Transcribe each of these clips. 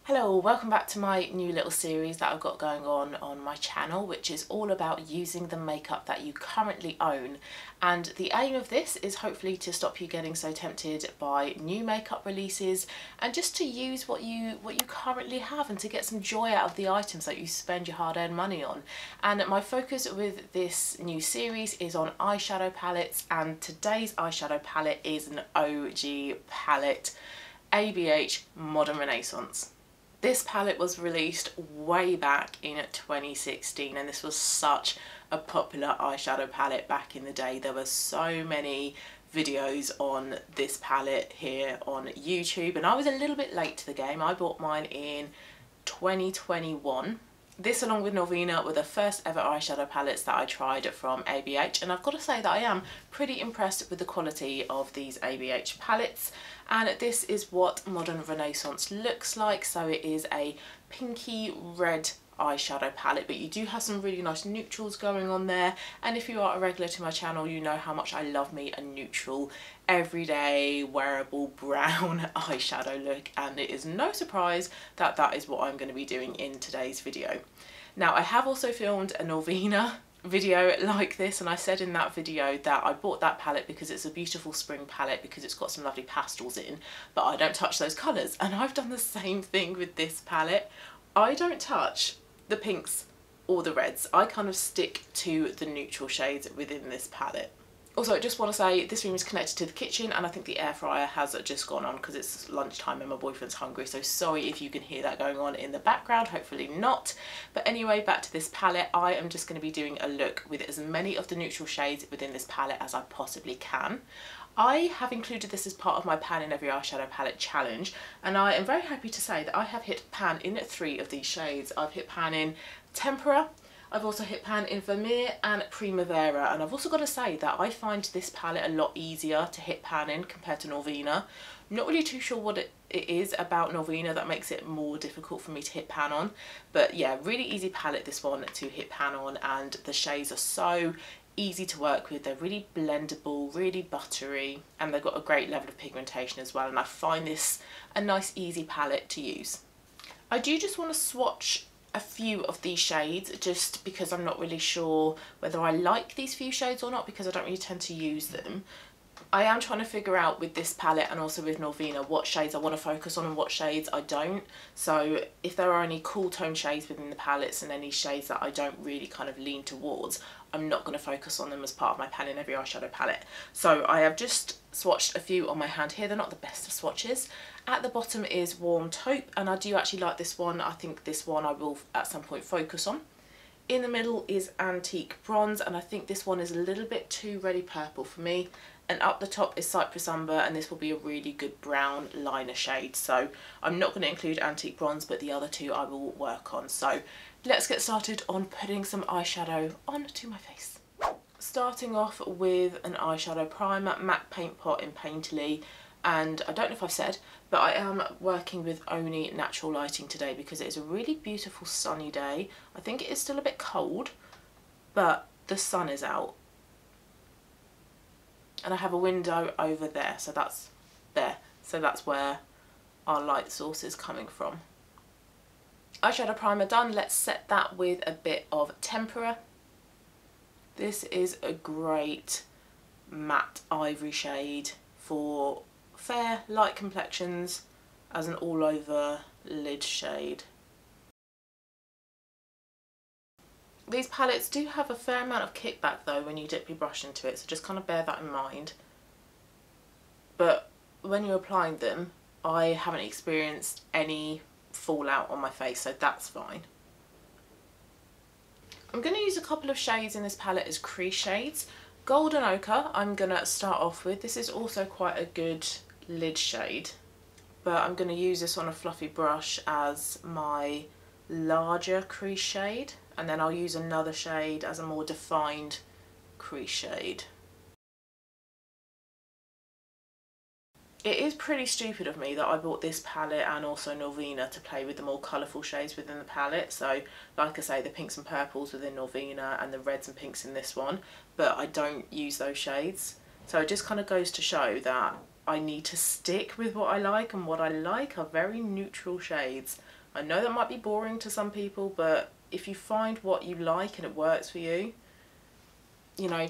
Hello, welcome back to my new little series that I've got going on my channel, which is all about using the makeup that you currently own. And the aim of this is hopefully to stop you getting so tempted by new makeup releases and just to use what you currently have and to get some joy out of the items that you spend your hard-earned money on. And my focus with this new series is on eyeshadow palettes, and today's eyeshadow palette is an OG palette, ABH Modern Renaissance. This palette was released way back in 2016 and this was such a popular eyeshadow palette back in the day. There were so many videos on this palette here on YouTube and I was a little bit late to the game. I bought mine in 2021. This, along with Norvina, were the first ever eyeshadow palettes that I tried from ABH, and I've got to say that I am pretty impressed with the quality of these ABH palettes. And this is what Modern Renaissance looks like. So it is a pinky red eyeshadow palette, but you do have some really nice neutrals going on there, and if you are a regular to my channel you know how much I love me a neutral everyday wearable brown eyeshadow look, and it is no surprise that that is what I'm going to be doing in today's video. Now I have also filmed a Norvina video like this, and I said in that video that I bought that palette because it's a beautiful spring palette because it's got some lovely pastels in, but I don't touch those colours, and I've done the same thing with this palette. I don't touch the pinks or the reds. I kind of stick to the neutral shades within this palette. Also, I just want to say this room is connected to the kitchen and I think the air fryer has just gone on because it's lunchtime and my boyfriend's hungry, so sorry if you can hear that going on in the background, hopefully not. But anyway, back to this palette. I am just going to be doing a look with as many of the neutral shades within this palette as I possibly can. I have included this as part of my pan in every eyeshadow palette challenge, and I am very happy to say that I have hit pan in 3 of these shades. I've hit pan in Tempera, I've also hit pan in Vermeer and Primavera, and I've also got to say that I find this palette a lot easier to hit pan in compared to Norvina. I'm not really too sure what it is about Norvina that makes it more difficult for me to hit pan on, but yeah, really easy palette this one to hit pan on, and the shades are so easy to work with. They're really blendable, really buttery, and they've got a great level of pigmentation as well, and I find this a nice easy palette to use. I do just want to swatch a few of these shades just because I'm not really sure whether I like these few shades or not, because I don't really tend to use them. I am trying to figure out with this palette and also with Norvina what shades I want to focus on and what shades I don't. So if there are any cool tone shades within the palettes and any shades that I don't really kind of lean towards, I'm not going to focus on them as part of my pan in every eyeshadow palette. So I have just swatched a few on my hand here. They're not the best of swatches. At the bottom is Warm Taupe, and I do actually like this one. I think this one I will at some point focus on. In the middle is Antique Bronze, and I think this one is a little bit too reddy purple for me. And up the top is Cypress Umber, and this will be a really good brown liner shade. So I'm not going to include Antique Bronze, but the other two I will work on. So let's get started on putting some eyeshadow onto my face. Starting off with an eyeshadow primer, MAC Paint Pot in Painterly. And I don't know if I've said, but I am working with only natural lighting today because it is a really beautiful sunny day. I think it is still a bit cold, but the sun is out. And I have a window over there, so that's there. So that's where our light source is coming from. Eyeshadow primer done. Let's set that with a bit of Tempera. This is a great matte ivory shade for fair, light complexions as an all-over lid shade. These palettes do have a fair amount of kickback though when you dip your brush into it, so just kind of bear that in mind. But when you're applying them, I haven't experienced any fallout on my face, so that's fine. I'm going to use a couple of shades in this palette as crease shades. Golden Ochre I'm going to start off with. This is also quite a good lid shade, but I'm going to use this on a fluffy brush as my larger crease shade, and then I'll use another shade as a more defined crease shade. It is pretty stupid of me that I bought this palette and also Norvina to play with the more colourful shades within the palette. So like I say, the pinks and purples within Norvina and the reds and pinks in this one, but I don't use those shades. So it just kind of goes to show that I need to stick with what I like, and what I like are very neutral shades. I know that might be boring to some people, but if you find what you like and it works for you, you know,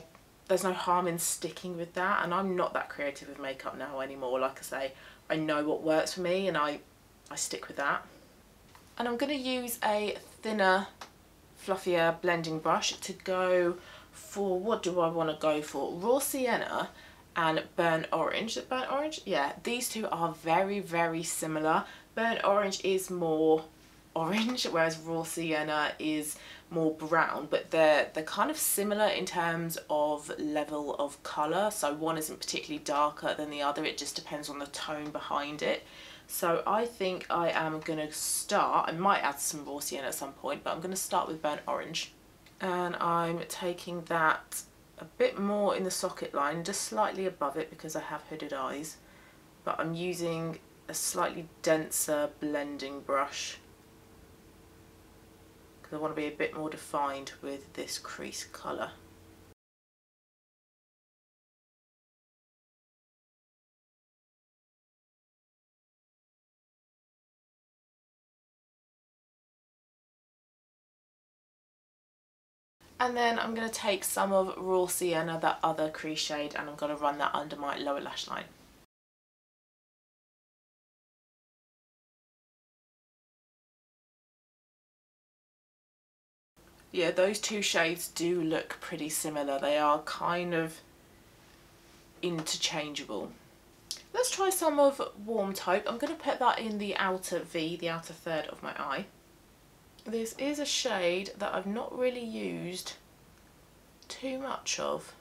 there's no harm in sticking with that. And I'm not that creative with makeup now anymore. Like I say, I know what works for me and I stick with that. And I'm going to use a thinner, fluffier blending brush to go for, what do I want to go for? Raw Sienna and Burnt Orange. Is it Burnt Orange? Yeah, these two are very, very similar. Burnt Orange is more orange, whereas Raw Sienna is more brown, but they're kind of similar in terms of level of colour. So one isn't particularly darker than the other, it just depends on the tone behind it. So I think I am going to start, I might add some Raw Sienna at some point, but I'm going to start with Burnt Orange. And I'm taking that a bit more in the socket line, just slightly above it because I have hooded eyes, but I'm using a slightly denser blending brush because I want to be a bit more defined with this crease colour. And then I'm going to take some of Raw Sienna, that other crease shade, and I'm going to run that under my lower lash line. Yeah, those two shades do look pretty similar. They are kind of interchangeable. Let's try some of Warm Taupe. I'm going to put that in the outer V, the outer third of my eye. This is a shade that I've not really used too much of.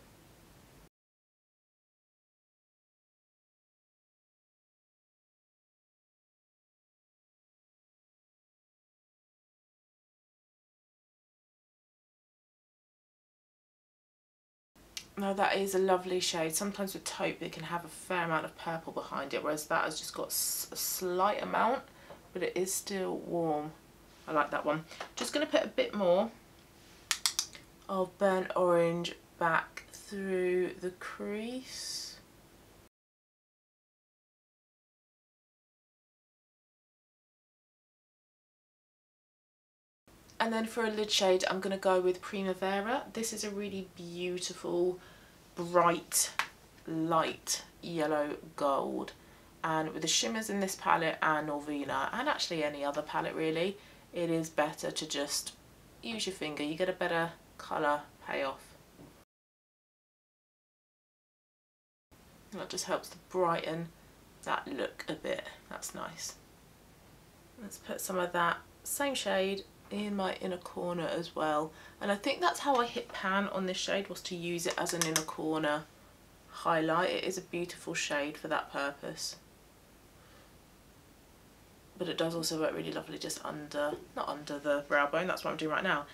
Now that is a lovely shade. Sometimes with taupe it can have a fair amount of purple behind it, whereas that has just got a slight amount, but it is still warm. I like that one. Just going to put a bit more of Burnt Orange back through the crease. And then for a lid shade, I'm going to go with Primavera. This is a really beautiful, bright, light yellow gold. And with the shimmers in this palette and Norvina, and actually any other palette really, it is better to just use your finger. You get a better colour payoff. That just helps to brighten that look a bit. That's nice. Let's put some of that same shade in my inner corner as well, and I think that's how I hit pan on this shade, was to use it as an inner corner highlight. It is a beautiful shade for that purpose, but it does also work really lovely just under, not under the brow bone, that's what I'm doing right now,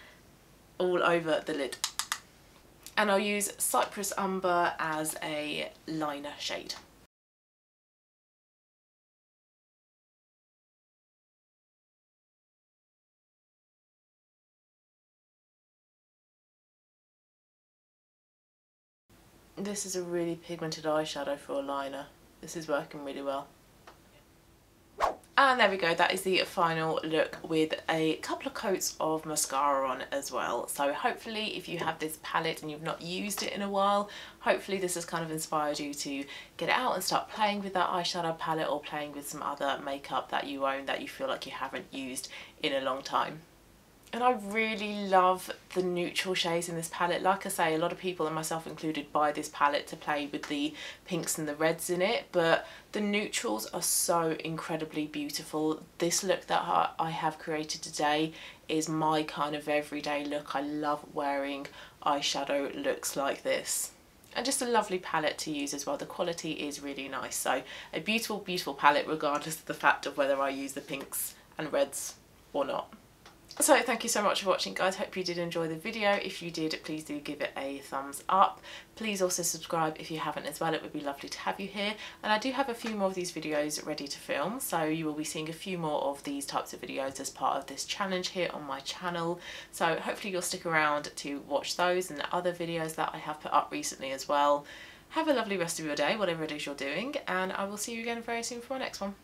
all over the lid. And I'll use Cypress Umber as a liner shade. This is a really pigmented eyeshadow for a liner. This is working really well. And there we go, that is the final look with a couple of coats of mascara on as well. So hopefully if you have this palette and you've not used it in a while, hopefully this has kind of inspired you to get it out and start playing with that eyeshadow palette, or playing with some other makeup that you own that you feel like you haven't used in a long time. And I really love the neutral shades in this palette. Like I say, a lot of people, and myself included, buy this palette to play with the pinks and the reds in it, but the neutrals are so incredibly beautiful. This look that I have created today is my kind of everyday look. I love wearing eyeshadow looks like this. And just a lovely palette to use as well. The quality is really nice. So a beautiful, beautiful palette regardless of the fact of whether I use the pinks and reds or not. So thank you so much for watching, guys. Hope you did enjoy the video. If you did, please do give it a thumbs up. Please also subscribe if you haven't as well. It would be lovely to have you here. And I do have a few more of these videos ready to film, so you will be seeing a few more of these types of videos as part of this challenge here on my channel. So hopefully you'll stick around to watch those and the other videos that I have put up recently as well. Have a lovely rest of your day, whatever it is you're doing, and I will see you again very soon for my next one.